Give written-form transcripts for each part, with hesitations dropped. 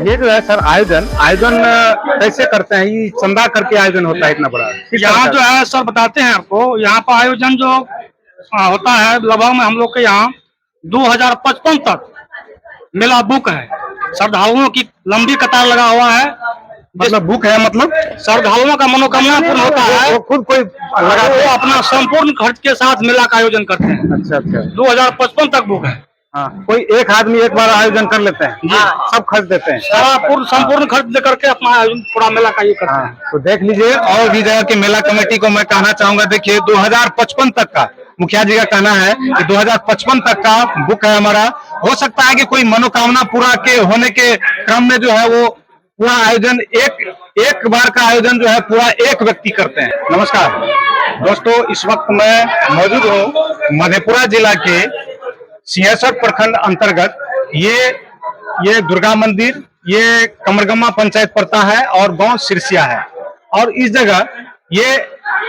ये जो है सर आयोजन आयोजन कैसे करते हैं? ये चंदा करके आयोजन होता है इतना बड़ा? यहाँ जो है सर बताते हैं आपको, यहाँ पर आयोजन जो होता है लगभग में हम लोग के यहाँ 2055 तक मेला बुक है। श्रद्धालुओं की लंबी कतार लगा हुआ है। मतलब बुक है, मतलब श्रद्धालुओं का मनोकामना पूर्ण होता है। वो खुद कोई लगा वो अपना संपूर्ण खर्च के साथ मेला का आयोजन करते हैं। अच्छा अच्छा। 2055 तक बुक है। हाँ, कोई एक आदमी एक बार आयोजन कर लेते हैं? जी, सब खर्च देते हैं? सारा संपूर्ण खर्च दे करके अपना आयोजन पूरा मेला का ये करते हैं। तो देख लीजिए, और भी जगह की मेला कमेटी को मैं कहना चाहूंगा, देखिए 2055 तक का मुखिया जी का कहना है कि 2055 तक का बुक है हमारा। हो सकता है कि कोई मनोकामना पूरा के होने के क्रम में जो है वो पूरा आयोजन एक बार का आयोजन जो है पूरा एक व्यक्ति करते हैं। नमस्कार दोस्तों, इस वक्त मैं मौजूद हूँ मधेपुरा जिला के सिंहेश्वर प्रखंड अंतर्गत ये दुर्गा मंदिर, ये कमरगम्मा पंचायत पड़ता है और गांव सिरसिया है। और इस जगह ये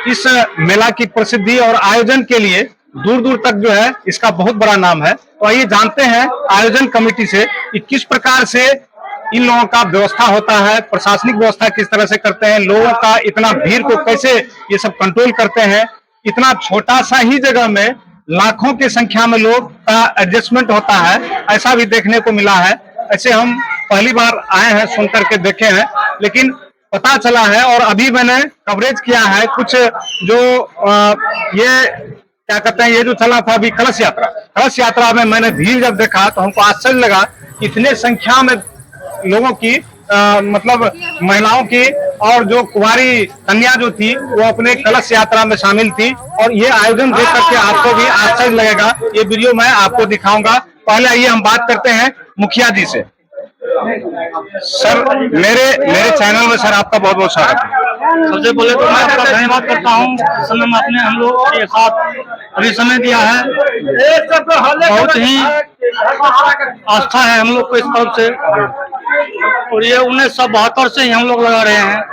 इस मेला की प्रसिद्धि और आयोजन के लिए दूर दूर तक जो है इसका बहुत बड़ा नाम है। तो आइए जानते हैं आयोजन कमेटी से कि किस प्रकार से इन लोगों का व्यवस्था होता है, प्रशासनिक व्यवस्था किस तरह से करते हैं, लोगों का इतना भीड़ को कैसे ये सब कंट्रोल करते हैं। इतना छोटा सा ही जगह में लाखों की संख्या में लोग का एडजस्टमेंट होता है, ऐसा भी देखने को मिला है। ऐसे हम पहली बार आए हैं, सुन करके देखे हैं, लेकिन पता चला है और अभी मैंने कवरेज किया है कुछ जो ये क्या कहते हैं, ये जो चला था अभी कलश यात्रा में मैंने भीड़ जब देखा तो हमको आश्चर्य लगा। इतने संख्या में लोगों की मतलब महिलाओं की और जो कुंवारी कन्या जो थी वो अपने कलश यात्रा में शामिल थी। और ये आयोजन देख करके आपको भी आश्चर्य लगेगा। ये वीडियो मैं आपको दिखाऊंगा। पहले आइए हम बात करते हैं मुखिया जी से। सर, मेरे चैनल में सर आपका बहुत बहुत स्वागत है। सबसे पहले तो मैं आपका धन्यवाद करता हूँ, इस समय में आपने हम लोग के साथ अभी समय दिया है। बहुत ही आस्था है हम लोग को इस तरफ से, और ये 1972 से ही हम लोग लगा रहे हैं।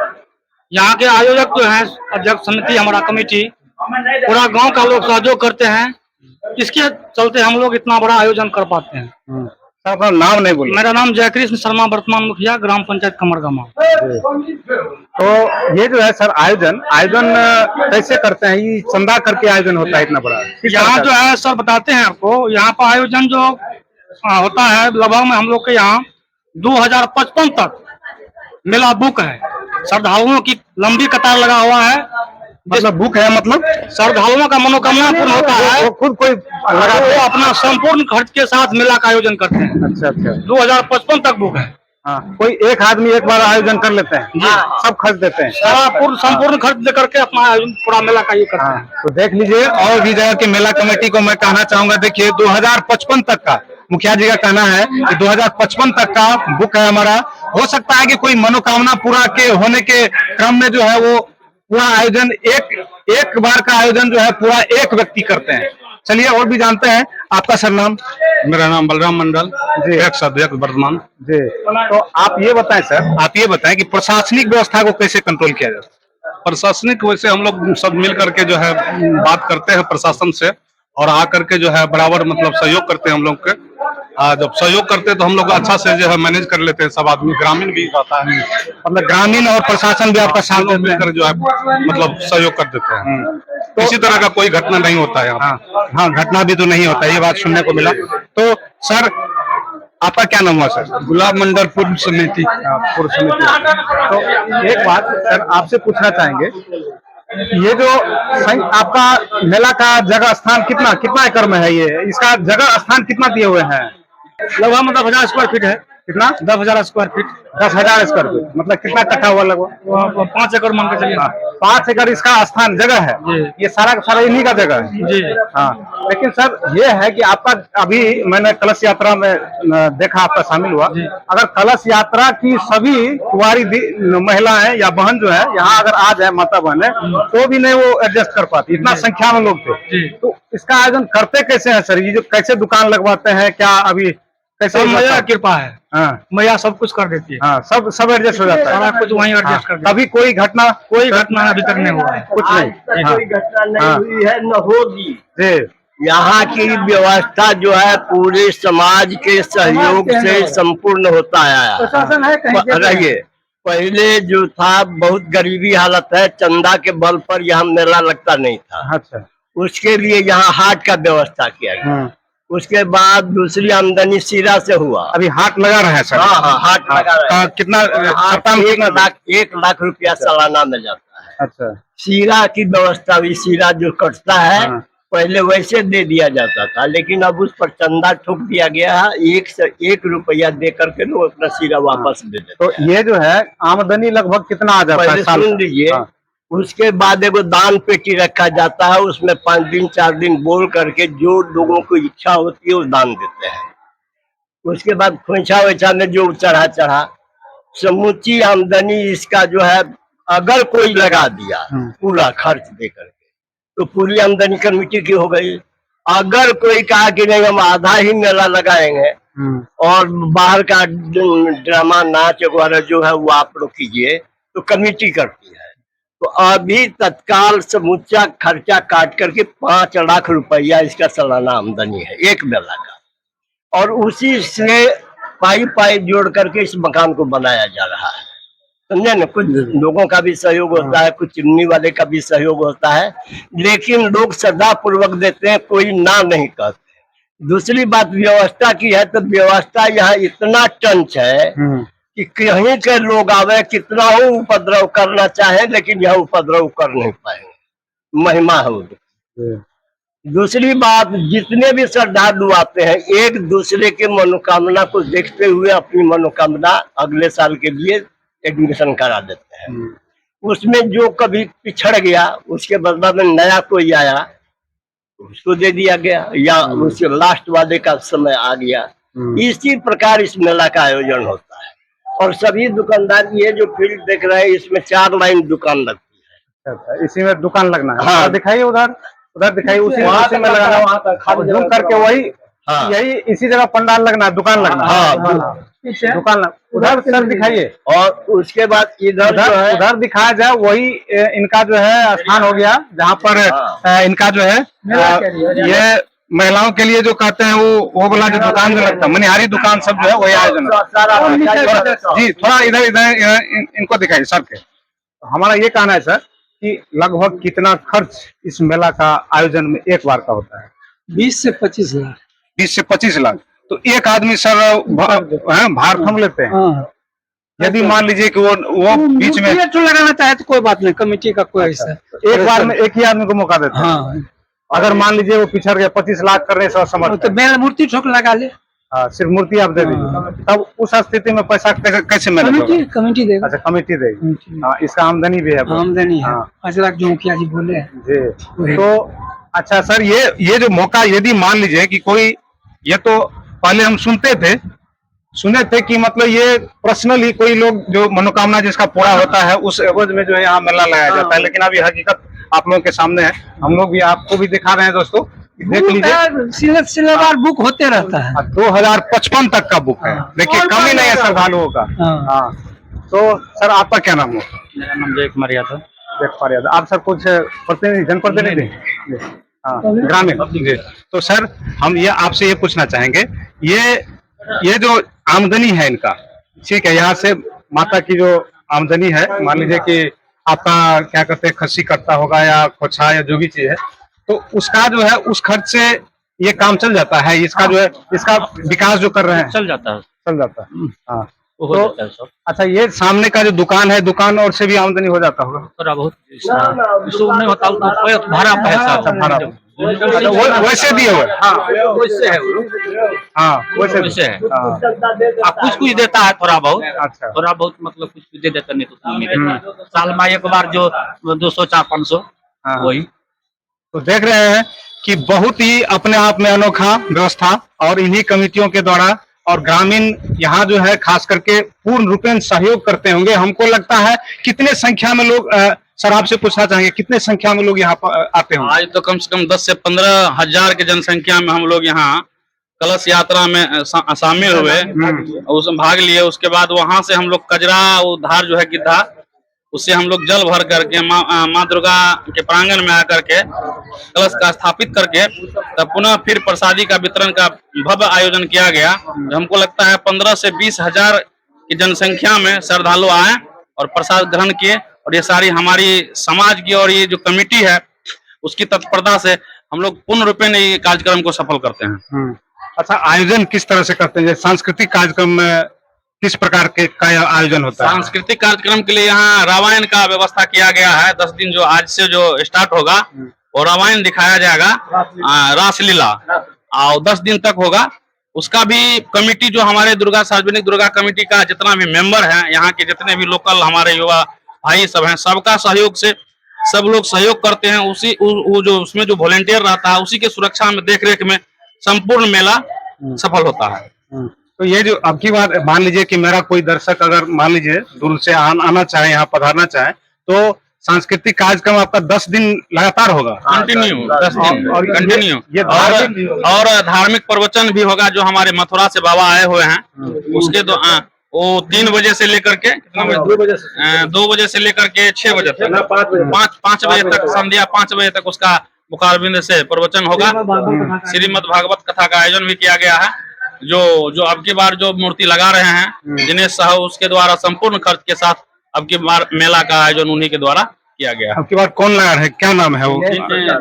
यहाँ के आयोजक जो है, अध्यक्ष समिति हमारा कमेटी, पूरा गांव का लोग सहयोग करते हैं। इसके चलते हम लोग इतना बड़ा आयोजन कर पाते हैं। अपना नाम नहीं बोला? मेरा नाम जयकृष्ण शर्मा, वर्तमान मुखिया, ग्राम पंचायत कमरगम्मा। तो ये जो है सर आयोजन कैसे करते हैं? ये चंदा करके आयोजन होता है इतना बड़ा? यहाँ जो है सर बताते हैं आपको, यहाँ पर आयोजन जो होता है लगभग में हम लोग के यहाँ 2055 तक मेला बुक है। श्रद्धालुओं की लंबी कतार लगा हुआ है। मतलब बुक है, मतलब श्रद्धालुओं का मनोकामना पूर्ण होता है। वो खुद कोई लगा वो अपना संपूर्ण खर्च के साथ मेला का आयोजन करते हैं। अच्छा अच्छा। 2055 तक बुक है। हाँ, कोई एक आदमी एक बार आयोजन कर लेते हैं? जी, सब खर्च देते हैं? सारा संपूर्ण खर्च दे करके अपना आयोजन पूरा मेला का ये करते हैं। तो देख लीजिए, और भी जगह की मेला कमेटी को मैं कहना चाहूंगा, देखिए 2055 तक का मुखिया जी का कहना है कि 2055 तक का बुक है हमारा। हो सकता है कि कोई मनोकामना पूरा के होने के क्रम में जो है वो पूरा आयोजन एक बार का आयोजन जो है पूरा एक व्यक्ति करते हैं। चलिए और भी जानते हैं। आपका सर नाम? मेरा नाम बलराम मंडल जी, अध्यक्ष वर्तमान जी। तो आप ये बताएं सर, आप ये बताएं कि प्रशासनिक व्यवस्था को कैसे कंट्रोल किया जाता है? प्रशासनिक वैसे हम लोग सब मिल करके जो है बात करते हैं प्रशासन से, और आकर के जो है बराबर मतलब सहयोग करते हैं हम लोग के। जब सहयोग करते हैं तो हम लोग अच्छा से जो है मैनेज कर लेते हैं। सब आदमी, ग्रामीण भी रहता है, मतलब ग्रामीण और प्रशासन भी आपका साथ देते हैं? मिलकर जो है मतलब सहयोग कर देते हैं। तो इसी तरह का कोई घटना नहीं होता है यहाँ। हाँ, घटना भी तो नहीं होता, ये बात सुनने को मिला। तो सर आपका क्या नाम हुआ सर? गुलाब मंडल पूर्व समिति। पूर्व समिति। तो एक बात सर आपसे पूछना चाहेंगे, ये जो आपका मेला का जगह स्थान कितना एकड़ में है? ये इसका जगह स्थान कितना दिए हुए हैं? लगभग मतलब 10,000 स्क्वायर फीट है। कितना? 10,000 स्क्वायर फीट। 10,000 स्क्वायर फीट, मतलब कितना कट्ठा हुआ लगभग? 5 एकड़ मान के चलिए। 5 एकड़ इसका स्थान जगह है। ये सारा का सारा इन्हीं का जगह है जी। हाँ, लेकिन सर ये है कि आपका अभी मैंने कलश यात्रा में देखा आपका शामिल हुआ। अगर कलश यात्रा की सभी कुंवारी महिलाएं या बहन जो है यहाँ अगर आ जाए, माता बहन है, तो भी नहीं वो एडजस्ट कर पाती, इतना संख्या में लोग थे। तो इसका आयोजन करते कैसे है सर? ये जो कैसे दुकान लगवाते हैं, क्या अभी कैसे? मैया कृपा है। हाँ, मैया सब कुछ कर देती है। हाँ, सब एडजस्ट हो जाता है, सारा कुछ वहीं एडजस्ट कर देती है। कभी कोई घटना अभी तक नहीं हुआ है। कुछ नहीं, कोई घटना नहीं हुई है, न होगी। जी। यहाँ की व्यवस्था जो है पूरे समाज के सहयोग से संपूर्ण होता आया प्रशासन है कहीं रहिए। पहले जो था बहुत गरीबी हालत है, चंदा के बल पर यहाँ मेला लगता नहीं था। अच्छा। उसके लिए यहाँ हाट का व्यवस्था किया गया। उसके बाद दूसरी आमदनी सीरा से हुआ। अभी हाट लगा रहा है सर? हाँ हाँ, हाट लगा रहा है। कितना हाट 1 लाख रुपया सालाना मिल जाता है। अच्छा। सीरा की व्यवस्था हुई, सीरा जो कटता है हाँ। पहले वैसे दे दिया जाता था, लेकिन अब उस पर चंदा ठोक दिया गया है। 1 रुपया दे करके लोग अपना सीरा वापस दे देते तो ये जो है आमदनी लगभग कितना आ जाता है पहले साल सुन लीजिए। हाँ। उसके बाद एगो दान पेटी रखा जाता है, उसमें 5 दिन 4 दिन बोल करके जो लोगों को इच्छा होती है वो दान देते हैं। उसके बाद खोइछा वैछा में जो चढ़ा समूची आमदनी इसका जो है अगर कोई लगा दिया पूरा खर्च दे करके तो पूरी आमदनी कमेटी की हो गई। अगर कोई कहा कि नहीं हम आधा ही मेला लगाएंगे और बाहर का ड्रामा नाच वगैरह जो है वो आप लोग कीजिए, तो कमेटी करती है। तो अभी तत्काल समूचा खर्चा काट करके 5 लाख रुपया इसका सालाना आमदनी है एक मेला का, और उसी से पाई जोड़ करके इस मकान को बनाया जा रहा है। समझे न, कुछ लोगों का भी सहयोग होता है, कुछ चिमनी वाले का भी सहयोग होता है, लेकिन लोग श्रद्धा पूर्वक देते हैं, कोई ना नहीं कहते। दूसरी बात व्यवस्था की है, तो व्यवस्था यहाँ इतना टंच है कि कहीं के लोग आवे कितना हो उपद्रव करना चाहे, लेकिन यह उपद्रव कर नहीं पाएंगे, महिमा है उनकी। दूसरी बात, जितने भी श्रद्धालु आते हैं एक दूसरे के मनोकामना को देखते हुए अपनी मनोकामना अगले साल के लिए एडमिशन करा देते हैं। उसमें जो कभी पिछड़ गया उसके बदला में नया कोई आया उसको दे दिया गया, या उसके लास्ट वादे का समय आ गया। इसी प्रकार इस मेला का आयोजन होता है। और सभी दुकानदार, ये जो फील्ड देख रहे हैं इसमें 4 लाइन दुकान लगती है। इसी में दुकान लगना है? हाँ। दिखाइए उधर दिखाइए, उसी में लगाना, वहाँ पर झूम करके वही यही इसी जगह पंडाल लगना, दुकान लगना। दुकान उधर सर दिखाइए। और उसके बाद उधर दिखाया जाए, वही इनका जो है स्थान हो गया जहाँ पर इनका जो है ये महिलाओं के लिए जो कहते हैं वो वाला जो दुकान जो लगता है, मनिहारी दुकान सब जो है वही आयोजन जी। थोड़ा इधर इनको दिखाइए सर के। हमारा ये कहना है सर कि लगभग कितना खर्च इस मेला का आयोजन में एक बार का होता है? 20 से 25 लाख। 20 से 25 लाख। तो एक आदमी सर भार थम लेते हैं। यदि मान लीजिए कि वो बीच में लगाना चाहे तो कोई बात नहीं, कमेटी का कोई ऐसा एक बार में एक ही आदमी को मौका देते हैं। हाँ। अगर मान लीजिए वो पिछड़ गया 25 लाख करने से असमर्थ, तो मेरा मूर्ति ठोक लगा ले। हाँ, सिर्फ मूर्ति आप दे दीजिए, तब उस स्थिति में पैसा कैसे मिलेगा? कमेटी देगा। अच्छा, कमेटी देगी। हाँ, इसका आमदनी भी है। आमदनी है 5 लाख जो मुखिया जी बोले जी। तो अच्छा सर, ये जो मौका, यदि मान लीजिए कि कोई, ये तो पहले हम सुने थे कि मतलब ये पर्सनली कोई लोग जो मनोकामना जिसका पूरा होता है उस एवज में जो है यहाँ मेला लगाया जाता है, लेकिन अभी हकीकत आप लोगों के सामने है। हम लोग भी आपको भी दिखा रहे हैं दोस्तों, देख लीजिए। सिलेबार बुक होते रहता है। 2055 तक का बुक है। देखिए, कमी नहीं है श्रद्धालुओं का। हाँ। तो सर आपका क्या नाम है? मेरा नाम जय कुमार यादव। जय कुमार यादव। आप सर कुछ प्रतिनिधि, जनप्रतिनिधि? हाँ, ग्रामीण। तो सर हम ये आपसे ये पूछना चाहेंगे, ये जो आमदनी है इनका, ठीक है, यहाँ से माता की जो आमदनी है, मान लीजिए कि आपका क्या कहते हैं खस्सी कटता होगा या खोछा या जो भी चीज है, तो उसका जो है उस खर्च से ये काम चल जाता है, इसका जो है इसका विकास जो कर रहे हैं चल जाता है। हाँ। हो जाता है सब। अच्छा, ये सामने का जो दुकान है, दुकान और से भी आमदनी हो जाता होगा? थोड़ा बहुत नहीं होता, भाड़ा भाड़ा वैसे दिए हुए? हाँ, वैसे है। हाँ, वैसे है। कुछ देता है थोड़ा बहुत। अच्छा, थोड़ा बहुत मतलब कुछ दे देता, नहीं तो नहीं देता। साल में एक बार जो 200 400-500 वही। तो देख रहे हैं कि बहुत ही अपने आप में अनोखा व्यवस्था, और इन्हीं कमेटियों के द्वारा, और ग्रामीण यहाँ जो है खास करके पूर्ण रूपेण सहयोग करते होंगे। हमको लगता है कितने संख्या में लोग, सर आपसे पूछना चाहेंगे, कितने संख्या में लोग यहाँ पर आते होंगे? आज तो कम से कम 10 से 15 हजार के जनसंख्या में हम लोग यहाँ कलश यात्रा में शामिल हुए, उसमें भाग लिए। उसके बाद वहां से हम लोग कजरा उधार जो है गिद्धा उससे हम लोग जल भर करके माँ दुर्गा के प्रांगण में आकर के कलश का स्थापित करके तब पुनः फिर प्रसादी का वितरण का भव्य आयोजन किया गया। हमको लगता है 15 से 20 हजार की जनसंख्या में श्रद्धालु आए और प्रसाद ग्रहण किए, और ये सारी हमारी समाज की और ये जो कमेटी है उसकी तत्परता से हम लोग पूर्ण रूपेण ये कार्यक्रम को सफल करते हैं। अच्छा, आयोजन किस तरह से करते हैं? जैसे सांस्कृतिक कार्यक्रम में किस प्रकार के का आयोजन होता है? सांस्कृतिक कार्यक्रम के लिए यहाँ रामायण का व्यवस्था किया गया है। 10 दिन जो आज से जो स्टार्ट होगा वो रामायण दिखाया जाएगा, रासलीला, और 10 दिन तक होगा। उसका भी कमेटी जो हमारे दुर्गा सार्वजनिक दुर्गा कमेटी का जितना भी मेंबर है, यहाँ के जितने भी लोकल हमारे युवा भाई सब हैं, सबका सहयोग से सब लोग सहयोग करते हैं। उसी वो जो उसमें जो वॉलेंटियर रहता है उसी के सुरक्षा में देख रेख में संपूर्ण मेला सफल होता है। तो ये जो अब की बात, मान लीजिए कि मेरा कोई दर्शक अगर मान लीजिए दूर से आना चाहे, यहाँ पधारना चाहे, तो सांस्कृतिक कार्यक्रम आपका 10 दिन लगातार होगा, कंटिन्यू 10 दिन और कंटिन्यू। ये और धार्मिक प्रवचन भी होगा जो हमारे मथुरा से बाबा आए हुए हैं, उसके वो 3 बजे से लेकर के कितना बजे, 2 बजे से लेकर के 6 बजे तक, 5 बजे तक, संध्या 5 बजे तक उसका मुखारबिंद से प्रवचन होगा। श्रीमद् भागवत कथा का आयोजन भी किया गया है। जो अब की बार जो मूर्ति लगा रहे हैं दिनेश साहू, उसके द्वारा संपूर्ण खर्च के साथ अब की बार मेला का आयोजन उन्हीं के द्वारा किया गया है। अब की बार कौन लगा रहे हैं, क्या नाम है वो?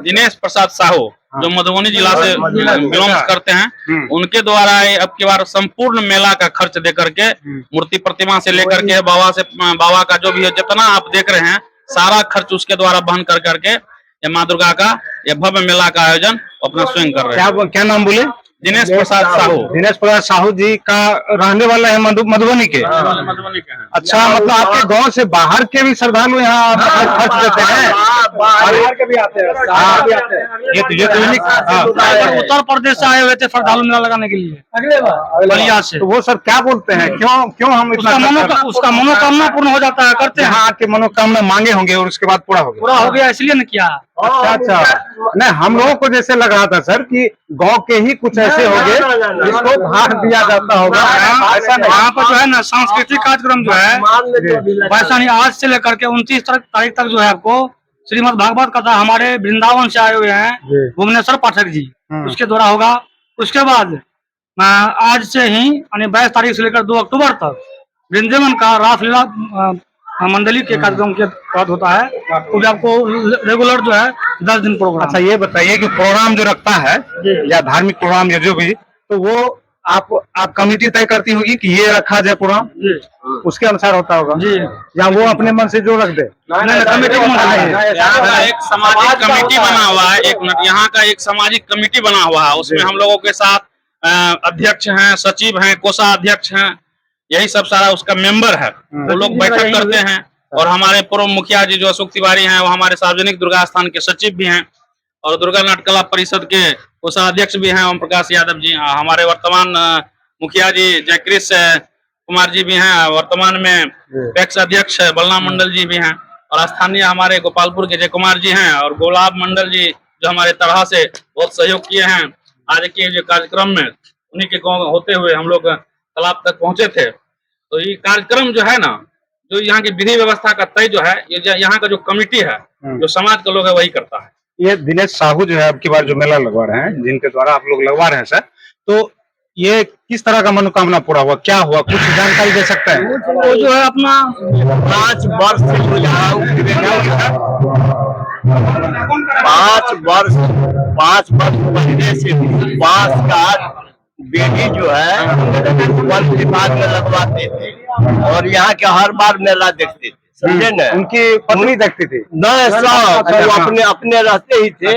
दिनेश प्रसाद साहू, जो मधुबनी जिला से बिलोंग करते हैं, उनके द्वारा अब की बार संपूर्ण मेला का खर्च दे करके मूर्ति प्रतिमा से लेकर के बाबा का जो भी है जितना आप देख रहे हैं सारा खर्च उसके द्वारा वहन कर करके ये माँ दुर्गा का ये भव्य मेला का आयोजन अपना स्वयं कर रहे हैं। क्या नाम बोले? दिनेश प्रसाद साहू। दिनेश प्रसाद साहू जी का रहने वाला है मधुबनी के? मधुबनी के हैं। अच्छा, मतलब आपके गांव से बाहर के भी श्रद्धालु यहाँ खर्च देते हैं? बाहर के भी आते हैं। ये तो उत्तर प्रदेश से आए हुए थे श्रद्धालु मेला लगाने के लिए, अगले बार बलिया से। तो वो सर क्या बोलते हैं, क्यों हम उसका मनोकामना पूर्ण हो जाता है, करते हैं। यहाँ के मनोकामना मांगे होंगे और उसके बाद पूरा हो गया इसलिए न किया। अच्छा, नहीं हम लोगों को जैसे लग रहा था सर कि गांव के ही कुछ ऐसे होंगे जिसको भाग दिया जाता होगा। ऐसा नहीं, यहाँ पर जो है ना सांस्कृतिक कार्यक्रम जो है वैसा नहीं। आज से लेकर के 29 तारीख तक जो है आपको श्रीमद् भागवत कथा हमारे वृंदावन से आए हुए हैं भुवनेश्वर पाठक जी, उसके द्वारा होगा। उसके बाद आज से ही यानी 22 तारीख से लेकर 2 अक्टूबर तक वृंदावन का रासलीला मंडली के कार्यक्रम के तहत होता है। तो भी आपको रेगुलर जो है 10 दिन प्रोग्राम। अच्छा, ये बताइए कि प्रोग्राम जो रखता है या धार्मिक प्रोग्राम या जो भी, तो वो आप कमेटी तय करती होगी कि ये रखा जाए प्रोग्राम, उसके अनुसार होता होगा जी, या वो अपने मन से जो रख दे? कमेटी यहाँ का एक सामाजिक कमेटी बना हुआ है। एक मिनट, यहाँ का एक सामाजिक कमेटी बना हुआ है, उसमें हम लोगों के साथ अध्यक्ष हैं, सचिव हैं, कोषाध्यक्ष हैं, यही सब सारा उसका मेंबर है। वो लोग बैठक करते हैं। और हमारे पूर्व मुखिया जी जो अशोक तिवारी हैं वो हमारे सार्वजनिक दुर्गा स्थान के सचिव भी हैं, और दुर्गा नाट्य कला परिषद के कोषाध्यक्ष भी हैं ओम प्रकाश यादव जी। हमारे वर्तमान मुखिया जी जयकृष्ण कुमार जी भी हैं, वर्तमान में पैक्स अध्यक्ष बलराम मंडल जी भी हैं, और स्थानीय हमारे गोपालपुर के जय कुमार जी हैं, और गुलाब मंडल जी जो हमारे तरह से बहुत सहयोग किए हैं आज के जो कार्यक्रम में। उन्हीं के गाँव होते हुए हम लोग तालाब तक पहुंचे थे। तो ये कार्यक्रम जो है ना, जो यहाँ की विधि व्यवस्था का तय जो है, ये यहाँ का जो कमेटी है, जो समाज का लोग है वही करता है। ये दिनेश साहू जो है अब की बार जो मेला लगवा रहे हैं, जिनके द्वारा आप लोग लगवा रहे हैं सर, तो ये किस तरह का मनोकामना पूरा हुआ, क्या हुआ, कुछ जानकारी दे सकते हैं? वो जो है अपना 5 वर्ष से पाँच वर्ष पहले से बांस का बेटी जो है वन विभाग में लगवाते थे, और यहाँ के हर बार मेला देखते थे, समझे न? उनकी पत्नी देखती थी? नहीं, सब वो अपने रहते ही थे।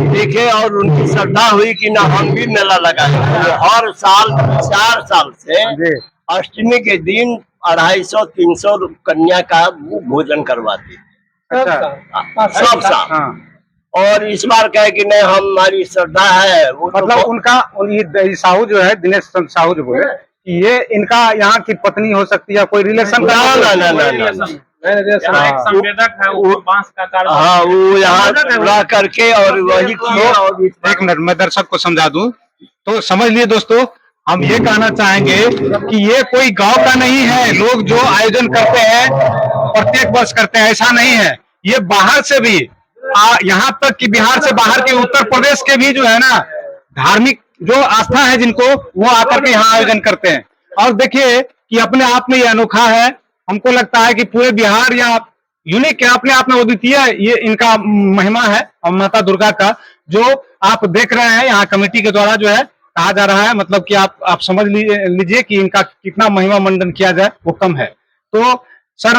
देखे और उनकी श्रद्धा हुई कि ना हम भी मेला लगाए। हर साल 4 साल से अष्टमी के दिन 250-300 कन्या का भोजन करवाते थे सब साल। और इस बार कहे कि नहीं हमारी श्रद्धा है वो, मतलब तो उनका ये साहू जो है, दिनेश साहू जो बोले कि ये इनका यहाँ की पत्नी हो सकती है, कोई रिलेशन का? संवेदक है वो बांस का कार्य। हाँ, वो यहाँ रह करके और वही किए। और एक मिनट मैं दर्शक को समझा दूं, तो समझ लिए दोस्तों, हम ये कहना चाहेंगे कि ये कोई गांव का नहीं है। लोग जो आयोजन करते हैं प्रत्येक वर्ष करते हैं, ऐसा नहीं है। ये बाहर से भी यहाँ तक कि बिहार से बाहर के उत्तर प्रदेश के भी जो है ना धार्मिक जो आस्था है जिनको, वो आकर के यहाँ आयोजन करते हैं। और देखिए कि अपने आप में ये अनोखा है। हमको लगता है कि पूरे बिहार या यूनिक है, अपने आप में अद्वितीय ये इनका महिमा है और माता दुर्गा का, जो आप देख रहे हैं यहाँ कमेटी के द्वारा जो है कहा जा रहा है, मतलब कि आप समझ लीजिए कि इनका कितना महिमा मंडन किया जाए वो कम है। तो सर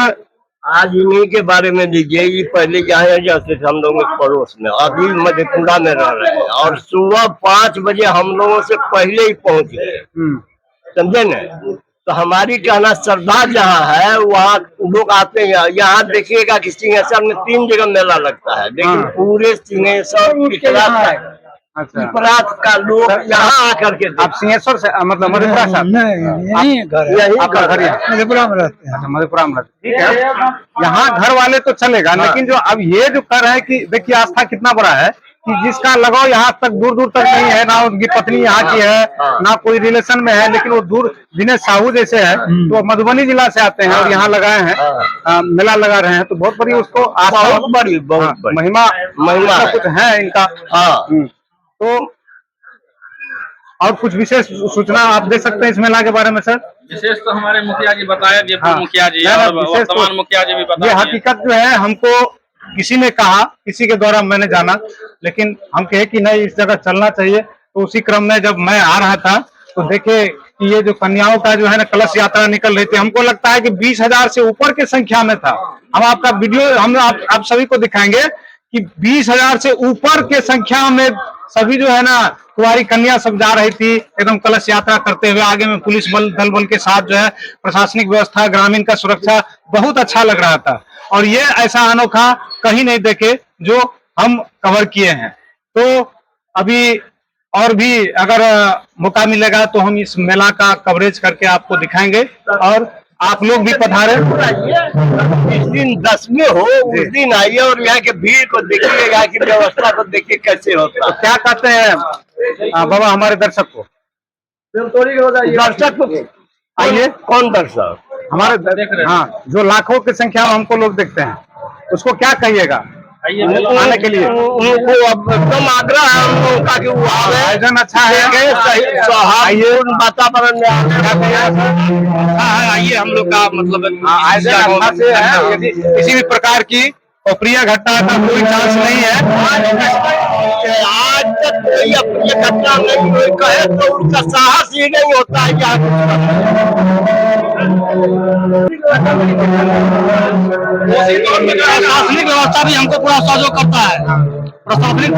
आज इन्हीं के बारे में लीजिए, ये पहले क्या है, जैसे हम लोग पड़ोस में अभी मधेपुरा में रह रहे हैं और सुबह 5 बजे हम लोगों से पहले ही पहुंच गए, समझे न। तो हमारी कहना श्रद्धा जहाँ है वहाँ लोग आते हैं। यहाँ देखिएगा कि सिंहेश्वर में 3 जगह मेला लगता है, लेकिन पूरे सिंहेश्वर पिपरात का लोग यहाँ आकर के, आप सिंहेश्वर से मतलब मधेपुरा से? यही घर है, आपका घर यहाँ मधेपुरा में रहते हैं। अच्छा, मधेपुरा में रहते हैं, ठीक है। यहाँ घर वाले तो चलेगा, लेकिन जो अब ये जो कर रहे हैं कि देखिए आस्था कितना बड़ा है कि जिसका लगाव यहाँ तक दूर दूर तक नहीं है, ना उनकी पत्नी यहाँ की है, ना कोई रिलेशन में है, लेकिन वो दूर दिनेश साहू जैसे है तो मधुबनी जिला से आते हैं और यहाँ लगाए हैं, मेला लगा रहे हैं। तो बहुत बड़ी उसको आस्था, बहुत बड़ी महिमा कुछ है इनका। तो और कुछ विशेष सूचना आप दे सकते हैं इस मेला के बारे में सर? विशेष तो हमारे मुखिया जी बताया, मुखिया जी और वर्तमान मुखिया जी भी बताया। ये हकीकत जो है हमको किसी ने कहा, किसी के द्वारा मैंने जाना, लेकिन हम कहे कि नहीं इस जगह चलना चाहिए। तो उसी क्रम में जब मैं आ रहा था तो देखे कि ये जो कन्याओं का जो है ना कलश यात्रा निकल रही थी, हमको लगता है कि 20,000 से ऊपर की संख्या में था। हम आपका वीडियो हम आप सभी को दिखाएंगे कि 20,000 से ऊपर के संख्या में सभी जो है ना कुंवारी कन्या सब जा रही थी एकदम कलश यात्रा करते हुए। आगे में पुलिस दल के साथ जो है प्रशासनिक व्यवस्था, ग्रामीण का सुरक्षा, बहुत अच्छा लग रहा था। और ये ऐसा अनोखा कहीं नहीं देखे जो हम कवर किए हैं। तो अभी और भी अगर मौका मिलेगा तो हम इस मेला का कवरेज करके आपको दिखाएंगे और आप लोग भी पधारे। जिस दिन 10वीं हो उस दिन आइए और यहाँ के भीड़ को देखिएगा कि व्यवस्था को देखिए कैसे होता है। तो क्या कहते हैं बाबा हमारे दर्शक को? दर्शक आइए। कौन दर्शक? हमारे हाँ, जो लाखों की संख्या में हमको लोग देखते हैं, उसको क्या कहिएगा आने के लिए? उनको अब एकदम आग्रह है हम लोगों का कि वो आयोजन अच्छा है, वातावरण में आइए हम लोग का मतलब आयोजन अच्छा से है। यदि किसी भी प्रकार की अप्रिय घटना का कोई चांस नहीं है। आज तक कोई अप्रिय घटना नहीं हुई, कहे तो उनका साहस ही नहीं होता है क्या प्रशासनिक व्यवस्था भी हमको पूरा सहयोग करता है। प्रशासनिक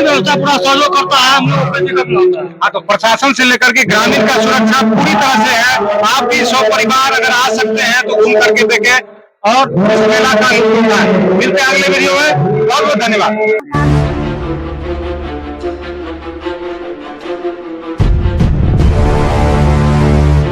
व्यवस्था पूरा सहयोग करता है, हम लोग। हाँ, तो प्रशासन से लेकर के ग्रामीण का सुरक्षा पूरी तरह से है। आप भी 100 परिवार अगर आ सकते हैं तो घूम करके देखें और इस मेला का लुत्फ उठाएं। मिलते हैं अगले वीडियो में। बहुत बहुत धन्यवाद।